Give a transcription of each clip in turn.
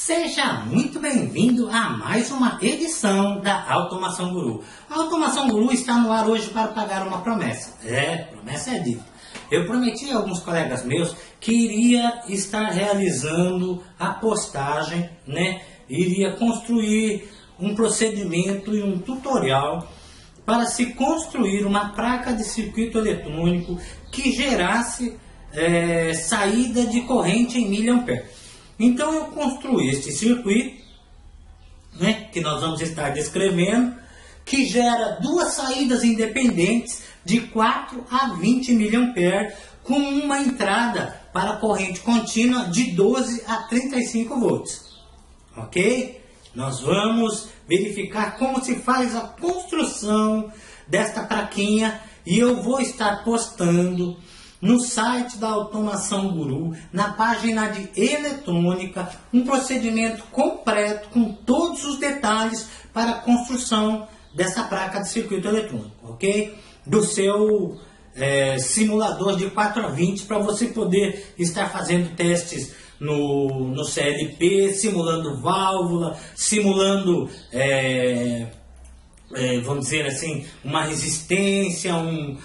Seja muito bem-vindo a mais uma edição da Automação Guru. A Automação Guru está no ar hoje para pagar uma promessa. Promessa é dita. Eu prometi a alguns colegas meus que iria estar realizando a postagem, iria construir um procedimento e um tutorial para se construir uma placa de circuito eletrônico que gerasse saída de corrente em mA. Então eu construí este circuito, que nós vamos estar descrevendo, que gera duas saídas independentes de 4 a 20 mA com uma entrada para corrente contínua de 12 a 35 volts. Ok? Nós vamos verificar como se faz a construção desta plaquinha e eu vou estar postando no site da Automação Guru, na página de eletrônica, um procedimento completo com todos os detalhes para a construção dessa placa de circuito eletrônico, ok? Do seu simulador de 4 a 20 para você poder estar fazendo testes no CLP, simulando válvula, simulando vamos dizer assim, uma resistência, um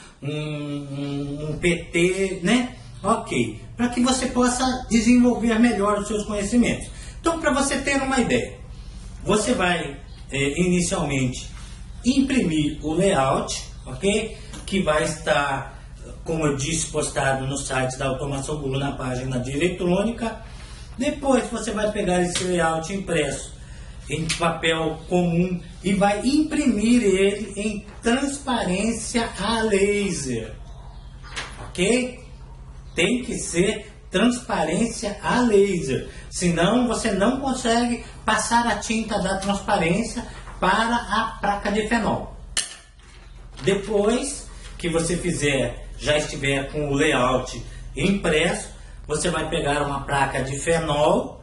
PT, Ok, para que você possa desenvolver melhor os seus conhecimentos. Então, para você ter uma ideia, você vai inicialmente imprimir o layout, ok? Que vai estar, como eu disse, postado no site da Automação Guru, na página de eletrônica. Depois você vai pegar esse layout impresso em papel comum e vai imprimir ele em transparência a laser, ok? Tem que ser transparência a laser, senão você não consegue passar a tinta da transparência para a placa de fenol. Depois que você já estiver com o layout impresso, você vai pegar uma placa de fenol,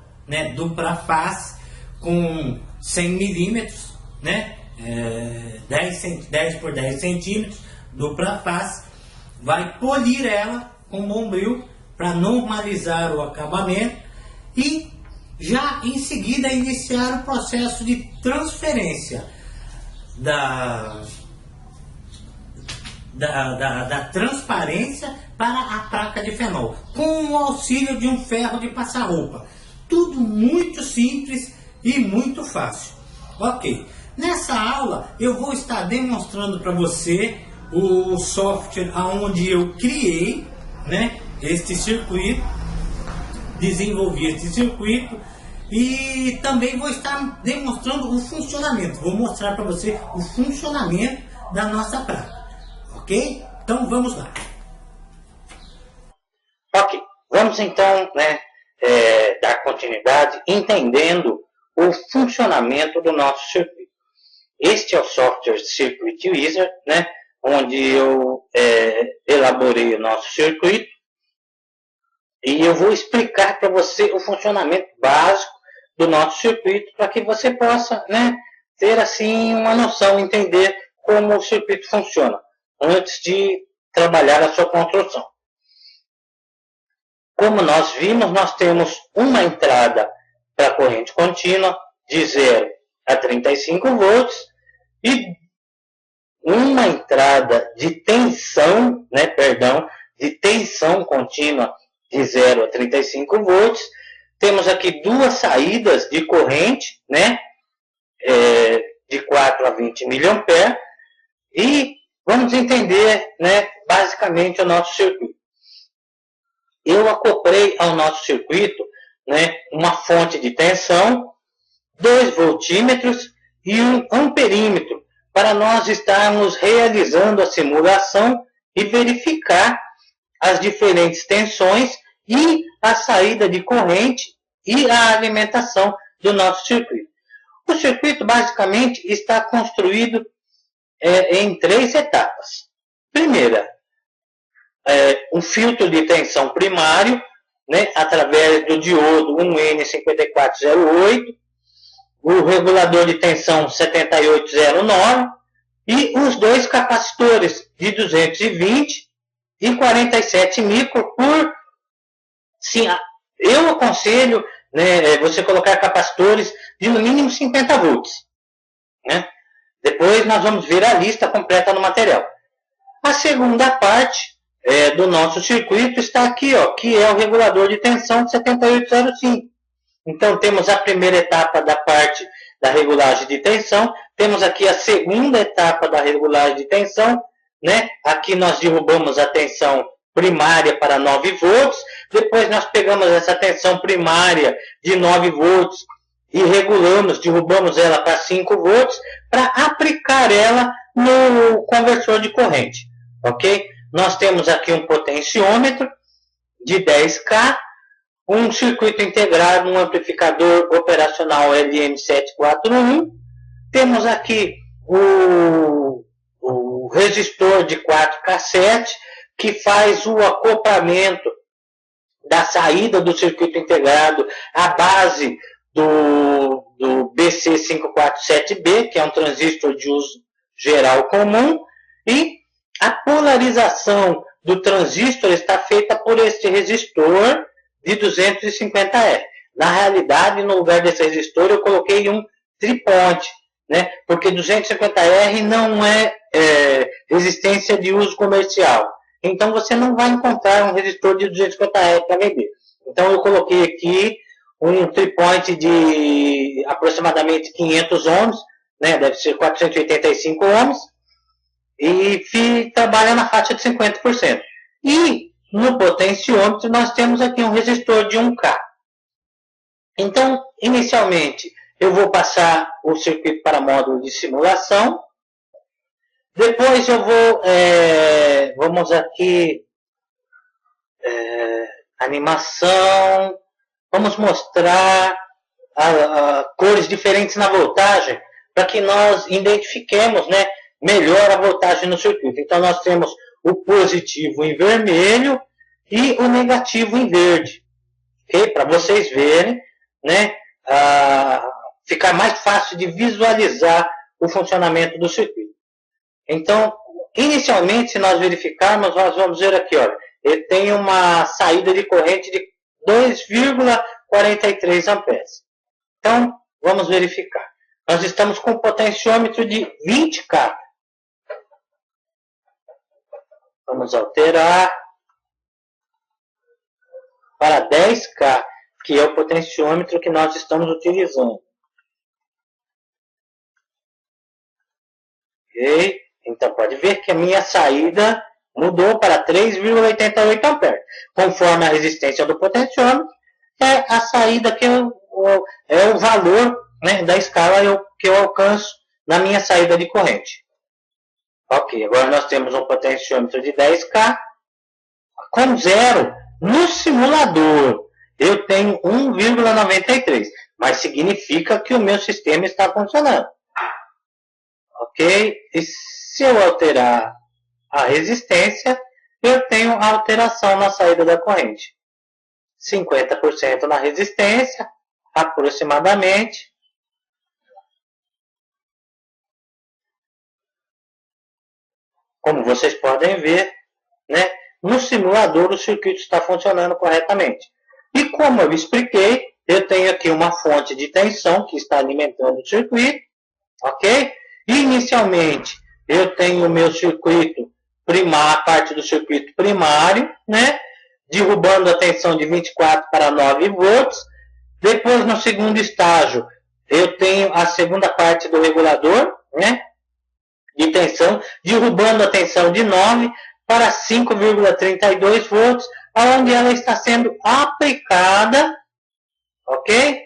dupla face, com 100 milímetros, 10 por 10 centímetros, dupla face, vai polir ela com bombril para normalizar o acabamento e já em seguida iniciar o processo de transferência da transparência para a placa de fenol, com o auxílio de um ferro de passar roupa. Tudo muito simples e muito fácil. Ok, nessa aula eu vou estar demonstrando para você o software onde eu criei este circuito, desenvolvi este circuito e também vou estar demonstrando o funcionamento. Vou mostrar para você o funcionamento da nossa placa. Ok? Então vamos lá. Ok, vamos então dar continuidade entendendo o funcionamento do nosso circuito. Este é o software Circuit Wizard, onde eu elaborei o nosso circuito e eu vou explicar para você o funcionamento básico do nosso circuito para que você possa ter assim uma noção, entender como o circuito funciona antes de trabalhar a sua construção. Como nós vimos, nós temos uma entrada para corrente contínua de 0 a 35 volts e uma entrada de tensão, de tensão contínua de 0 a 35 volts. Temos aqui duas saídas de corrente, de 4 a 20 mA e vamos entender, basicamente o nosso circuito. Eu acoplei ao nosso circuito uma fonte de tensão, 2 voltímetros e um amperímetro, para nós estarmos realizando a simulação e verificar as diferentes tensões e a saída de corrente e a alimentação do nosso circuito. O circuito basicamente está construído em 3 etapas. Primeira, um filtro de tensão primário, através do diodo 1N5408, o regulador de tensão 7809 e os 2 capacitores de 220 e 47 micro por... Sim, eu aconselho né, você colocar capacitores de no mínimo 50 volts. Né? Depois nós vamos ver a lista completa no material. A segunda parte do nosso circuito está aqui, ó, que é o regulador de tensão de 7805. Então temos a primeira etapa da parte da regulagem de tensão, temos aqui a segunda etapa da regulagem de tensão, né? Aqui nós derrubamos a tensão primária para 9 volts, depois nós pegamos essa tensão primária de 9 volts e regulamos, derrubamos ela para 5 volts para aplicar ela no conversor de corrente, ok? Nós temos aqui um potenciômetro de 10K, um circuito integrado, um amplificador operacional LM741, temos aqui o resistor de 4 cassete, que faz o acoplamento da saída do circuito integrado à base do BC547B, que é um transistor de uso geral comum, e a polarização do transistor está feita por este resistor de 250R. Na realidade, no lugar desse resistor, eu coloquei um triponte, né? Porque 250R não é resistência de uso comercial. Então, você não vai encontrar um resistor de 250R para vender. Então, eu coloquei aqui um tripoint de aproximadamente 500 ohms, né? Deve ser 485 ohms, e trabalha na faixa de 50%. E no potenciômetro nós temos aqui um resistor de 1K. Então, inicialmente, eu vou passar o circuito para módulo de simulação. Depois eu vou, vamos aqui, animação, vamos mostrar cores diferentes na voltagem, para que nós identifiquemos, né, melhor a voltagem no circuito. Então nós temos o positivo em vermelho e o negativo em verde, ok? Para vocês verem, né, ficar mais fácil de visualizar o funcionamento do circuito. Então, inicialmente, se nós verificarmos, nós vamos ver aqui, olha, ele tem uma saída de corrente de 2,43 amperes. Então, vamos verificar. Nós estamos com um potenciômetro de 20K. Vamos alterar para 10K, que é o potenciômetro que nós estamos utilizando. Ok? Então, pode ver que a minha saída mudou para 3,88 amperes. Conforme a resistência do potenciômetro, é a saída que é o valor, né, da escala que eu alcanço na minha saída de corrente. Ok, agora nós temos um potenciômetro de 10K com zero. No simulador, eu tenho 1,93, mas significa que o meu sistema está funcionando. Ok? E se eu alterar a resistência, eu tenho alteração na saída da corrente. 50% na resistência, aproximadamente. Como vocês podem ver, né, no simulador o circuito está funcionando corretamente. E como eu expliquei, eu tenho aqui uma fonte de tensão que está alimentando o circuito, ok? Inicialmente, eu tenho o meu circuito primário, a parte do circuito primário, né? Derrubando a tensão de 24 para 9 volts. Depois, no segundo estágio, eu tenho a segunda parte do regulador, né? De tensão, derrubando a tensão de 9 para 5,32 volts, onde ela está sendo aplicada, ok?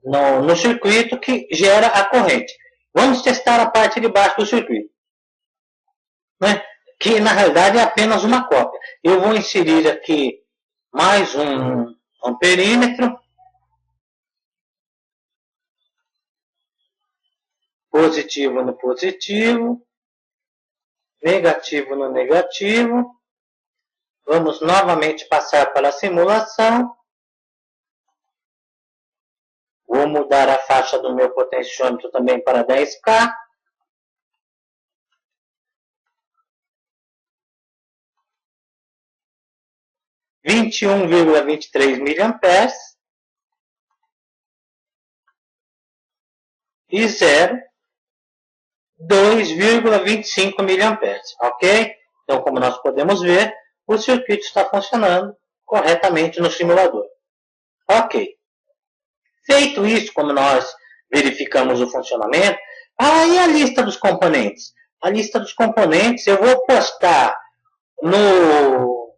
No circuito que gera a corrente. Vamos testar a parte de baixo do circuito, né? Que na realidade é apenas uma cópia. Eu vou inserir aqui mais um amperímetro. Positivo no positivo. Negativo no negativo. Vamos novamente passar para a simulação. Vou mudar a faixa do meu potenciômetro também para 10K. 21,23 mA e 0, 2,25 mA, ok? Então, como nós podemos ver, o circuito está funcionando corretamente no simulador. Ok. Feito isso, como nós verificamos o funcionamento, e a lista dos componentes? A lista dos componentes eu vou postar no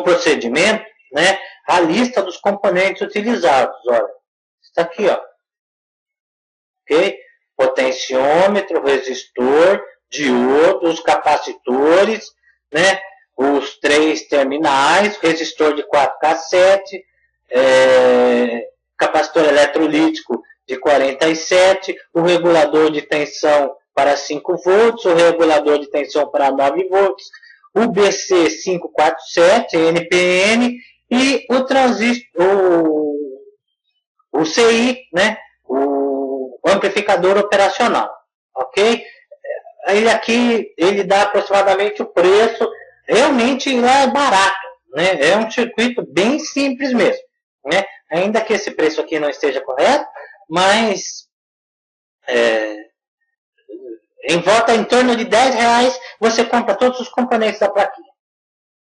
procedimento, né, a lista dos componentes utilizados. Olha, está aqui, ó. Ok? Potenciômetro, resistor, diodo, os capacitores, né, os 3 terminais, resistor de 4 cassete, capacitor eletrolítico de 47, o regulador de tensão para 5 volts, o regulador de tensão para 9 volts, o BC547 NPN e o transistor, o CI, né, o amplificador operacional, ok? Ele aqui, ele dá aproximadamente o preço, realmente lá é barato, né? É um circuito bem simples mesmo, né? Ainda que esse preço aqui não esteja correto, mas em volta, em torno de R$10, você compra todos os componentes da plaquinha.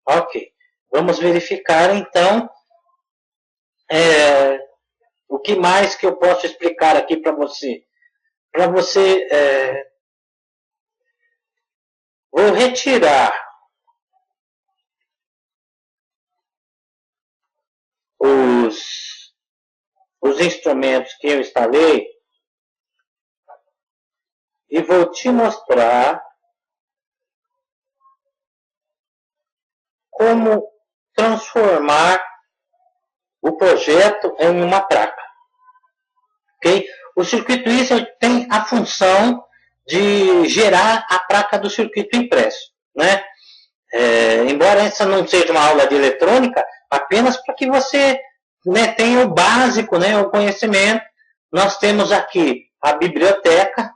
Ok. Vamos verificar, então, o que mais que eu posso explicar aqui para você. Vou retirar os instrumentos que eu instalei e vou te mostrar como transformar o projeto em uma placa. Okay? O circuito Wizard tem a função de gerar a placa do circuito impresso, né? Embora essa não seja uma aula de eletrônica, apenas para que você, né, tenha o básico, né, o conhecimento. Nós temos aqui a biblioteca,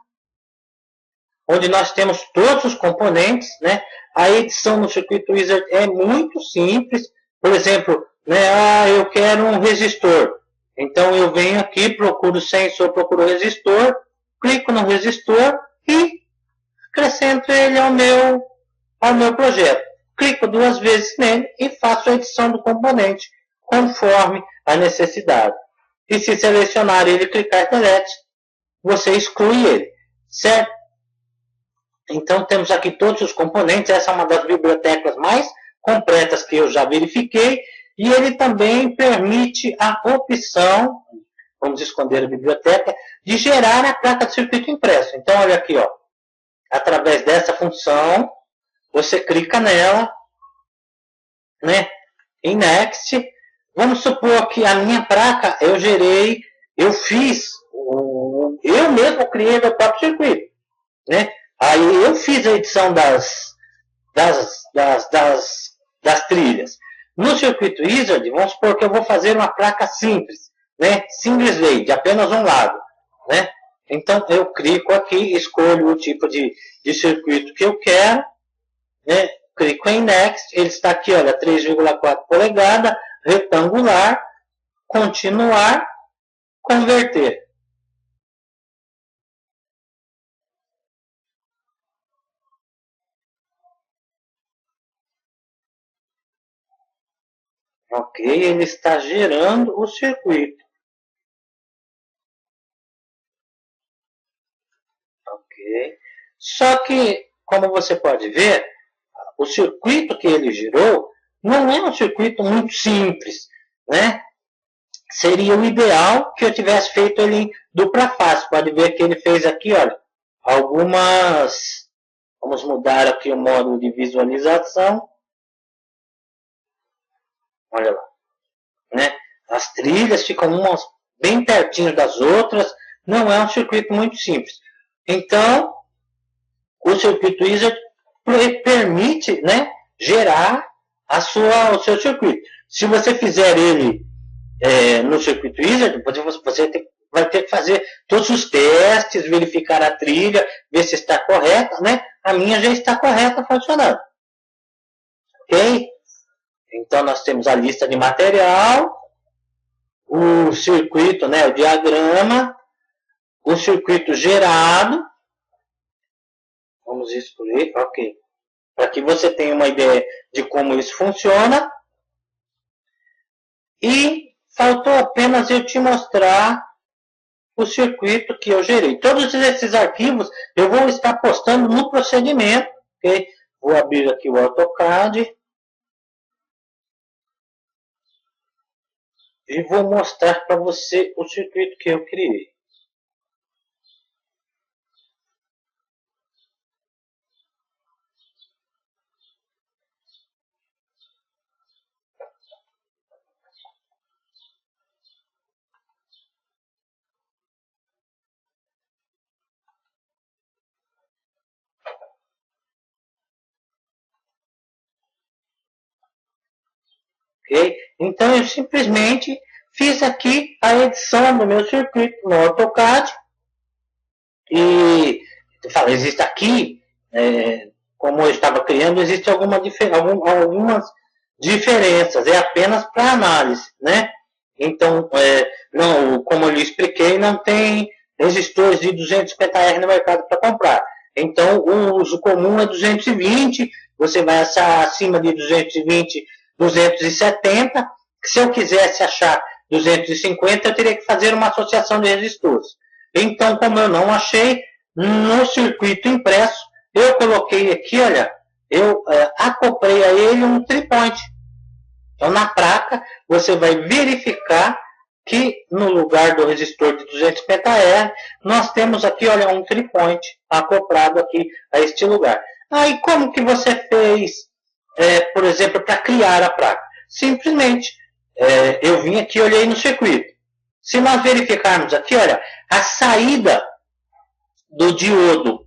onde nós temos todos os componentes, né? A edição no circuito Wizard é muito simples. Por exemplo, né, eu quero um resistor. Então eu venho aqui, procuro o sensor, procuro o resistor, clico no resistor e acrescento ele ao meu projeto. Clico 2 vezes nele e faço a edição do componente conforme a necessidade. E se selecionar ele e clicar Delete, você exclui ele, certo? Então temos aqui todos os componentes. Essa é uma das bibliotecas mais completas que eu já verifiquei. E ele também permite a opção, vamos esconder a biblioteca, de gerar a placa de circuito impresso. Então olha aqui, ó, através dessa função, você clica nela, né, em Next. Vamos supor que a minha placa eu mesmo criei meu próprio circuito, né? Aí eu fiz a edição das trilhas. No circuito Wizard, vamos supor que eu vou fazer uma placa simples, né? Simples lay, de apenas um lado, né? Então eu clico aqui, escolho o tipo de circuito que eu quero, né? Clico em Next, ele está aqui, olha, 3,4 polegadas, retangular, continuar, converter. Ok, ele está gerando o circuito. Ok. Só que, como você pode ver, o circuito que ele gerou não é um circuito muito simples, né? Seria o ideal que eu tivesse feito ele em dupla face. Pode ver que ele fez aqui, olha, algumas... Vamos mudar aqui o módulo de visualização. Olha lá, né? As trilhas ficam umas bem pertinho das outras. Não é um circuito muito simples. Então, o circuito Wizard permite, né, gerar o seu circuito. Se você fizer ele no circuito Wizard, você vai ter que fazer todos os testes, verificar a trilha, ver se está correta, né? A minha já está correta, funcionando. Ok? Então nós temos a lista de material, o circuito, né, o diagrama, o circuito gerado. Vamos excluir, ok. Para que você tenha uma ideia de como isso funciona. E faltou apenas eu te mostrar o circuito que eu gerei. Todos esses arquivos eu vou estar postando no procedimento. Okay? Vou abrir aqui o AutoCAD. E vou mostrar para você o circuito que eu criei. Okay? Então eu simplesmente fiz aqui a edição do meu circuito no AutoCAD. E eu falo, existe aqui, como eu estava criando, existem algumas diferenças, é apenas para análise, né? Então, não, como eu lhe expliquei, não tem resistores de 250R no mercado para comprar. Então, o uso comum é 220, você vai achar acima de 220, 270. Se eu quisesse achar 250, eu teria que fazer uma associação de resistores. Então, como eu não achei, no circuito impresso, eu coloquei aqui, olha, eu acoplei a ele um tripoint. Então, na placa, você vai verificar que no lugar do resistor de 250R, nós temos aqui, olha, um tripoint acoplado aqui a este lugar. Aí, como que você fez, por exemplo, para criar a placa? Simplesmente, eu vim aqui e olhei no circuito. Se nós verificarmos aqui, olha, a saída do diodo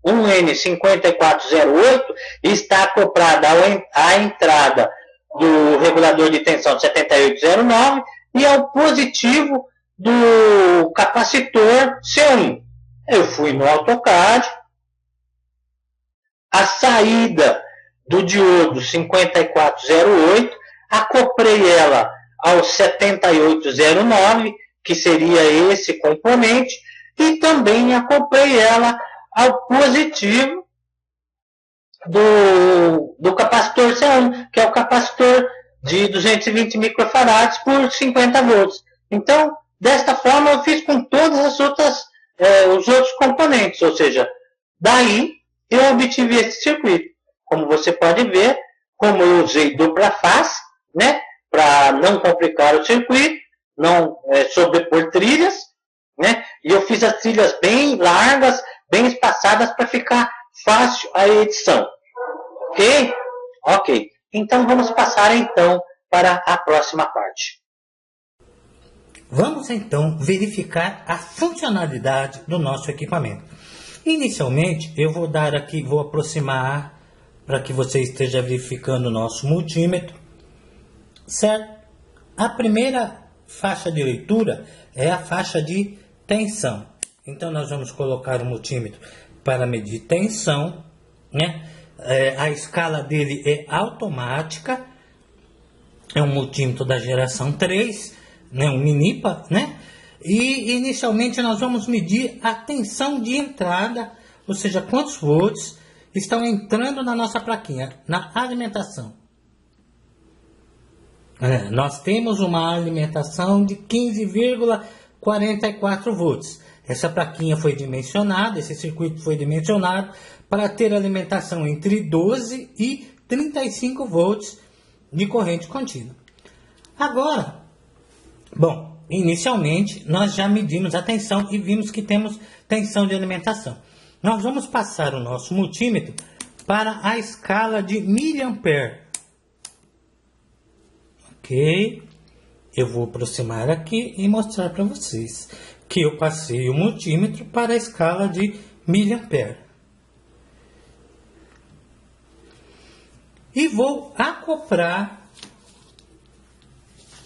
1N5408 está acoplada à entrada do regulador de tensão 7809 e ao positivo do capacitor C1. Eu fui no AutoCAD, a saída do diodo 5408, acoplei ela ao 7809, que seria esse componente, e também acoplei ela ao positivo do capacitor C1, que é o capacitor de 220 microfarads por 50 volts. Então, desta forma, eu fiz com todas as outras, os outros componentes, ou seja, daí eu obtive esse circuito. Como você pode ver, como eu usei dupla face, né, para não complicar o circuito, não sobrepor trilhas, né, e eu fiz as trilhas bem largas, bem espaçadas para ficar fácil a edição. Ok? Ok. Então vamos passar então para a próxima parte. Vamos então verificar a funcionalidade do nosso equipamento. Inicialmente eu vou dar aqui, vou aproximar para que você esteja verificando o nosso multímetro, certo? A primeira faixa de leitura é a faixa de tensão. Então nós vamos colocar o multímetro para medir tensão, né? A escala dele é automática, é um multímetro da geração 3, né? Um Minipa, né? E inicialmente nós vamos medir a tensão de entrada, ou seja, quantos volts estão entrando na nossa plaquinha, na alimentação. Nós temos uma alimentação de 15,44 volts. Essa plaquinha foi dimensionada, esse circuito foi dimensionado para ter alimentação entre 12 e 35 volts de corrente contínua. Agora, bom, inicialmente nós já medimos a tensão e vimos que temos tensão de alimentação. Nós vamos passar o nosso multímetro para a escala de miliampere. Ok? Eu vou aproximar aqui e mostrar para vocês que eu passei o multímetro para a escala de miliampere. E vou acoplar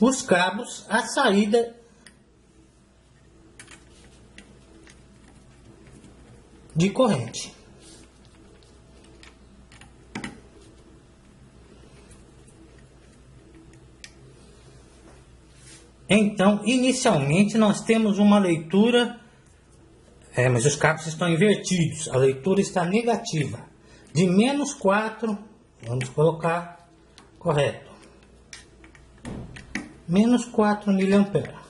os cabos à saída de corrente. Então, inicialmente, nós temos uma leitura, mas os cabos estão invertidos, a leitura está negativa, de menos 4, vamos colocar correto, menos 4 mA.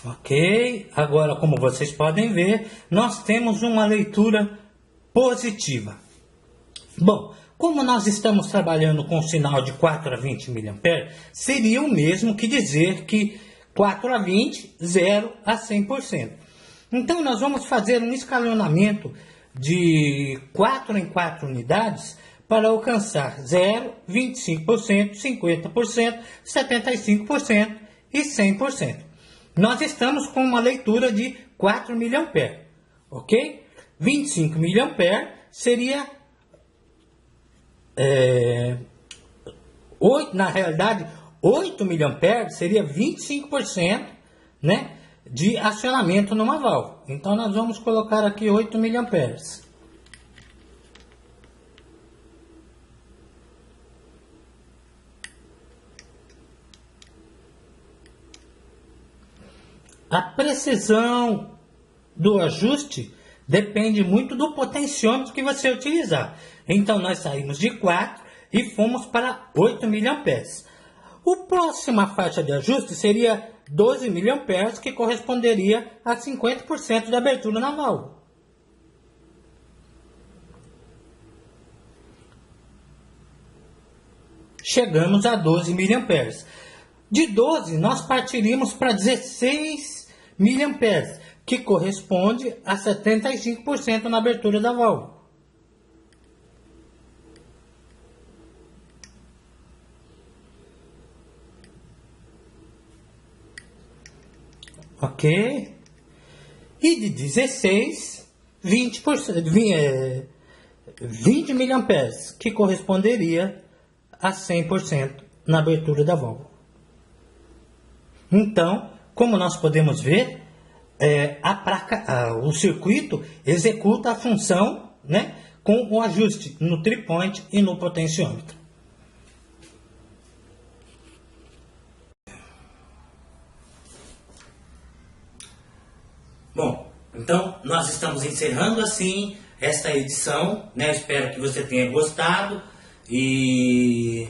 Ok, agora como vocês podem ver, nós temos uma leitura positiva. Bom, como nós estamos trabalhando com um sinal de 4 a 20 mA, seria o mesmo que dizer que 4 a 20, 0 a 100%. Então nós vamos fazer um escalonamento de 4 em 4 unidades para alcançar 0, 25%, 50%, 75% e 100%. Nós estamos com uma leitura de 4 mA, ok? 25 mA seria, na realidade, 8 mA seria 25%, né, de acionamento numa válvula. Então, nós vamos colocar aqui 8 mA. A precisão do ajuste depende muito do potenciômetro que você utilizar. Então, nós saímos de 4 e fomos para 8 mA. A próxima faixa de ajuste seria 12 mA, que corresponderia a 50% da abertura na válvula. Chegamos a 12 mA. De 12, nós partiríamos para 16 mA, que corresponde a 75% na abertura da válvula. Ok? E de 16, 20 mA, que corresponderia a 100% na abertura da válvula. Então, como nós podemos ver, o circuito executa a função, né, com o ajuste no tripoint e no potenciômetro. Bom, então nós estamos encerrando assim esta edição, né? Espero que você tenha gostado e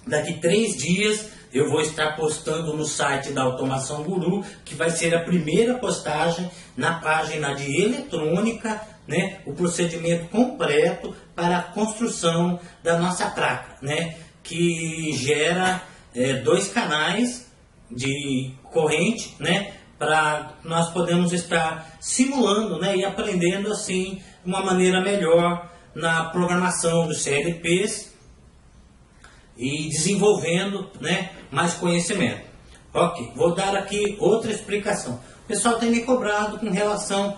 daqui 3 dias eu vou estar postando no site da Automação Guru, que vai ser a primeira postagem na página de eletrônica, né, o procedimento completo para a construção da nossa placa, né, que gera 2 canais de corrente, né, para nós podemos estar simulando, né, e aprendendo assim uma maneira melhor na programação dos CLPs e desenvolvendo, né, mais conhecimento. Ok, vou dar aqui outra explicação. O pessoal tem me cobrado com relação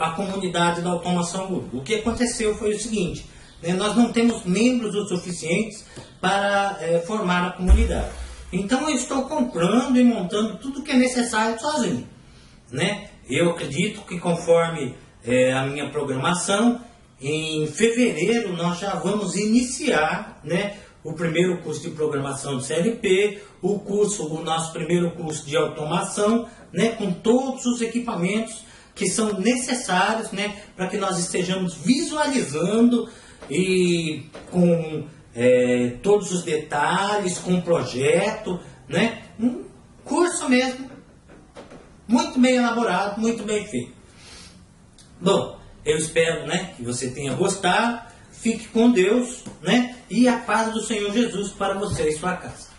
à comunidade da Automação Guru. O que aconteceu foi o seguinte, né, nós não temos membros o suficientes para formar a comunidade. Então eu estou comprando e montando tudo que é necessário sozinho, né? Eu acredito que conforme a minha programação, em fevereiro nós já vamos iniciar, né, o primeiro curso de programação do CLP, o nosso primeiro curso de automação, né, com todos os equipamentos que são necessários, né, para que nós estejamos visualizando e com todos os detalhes, com o projeto, né, um curso mesmo muito bem elaborado, muito bem feito. Bom, eu espero, né, que você tenha gostado. Fique com Deus, né, e a paz do Senhor Jesus para você e sua casa.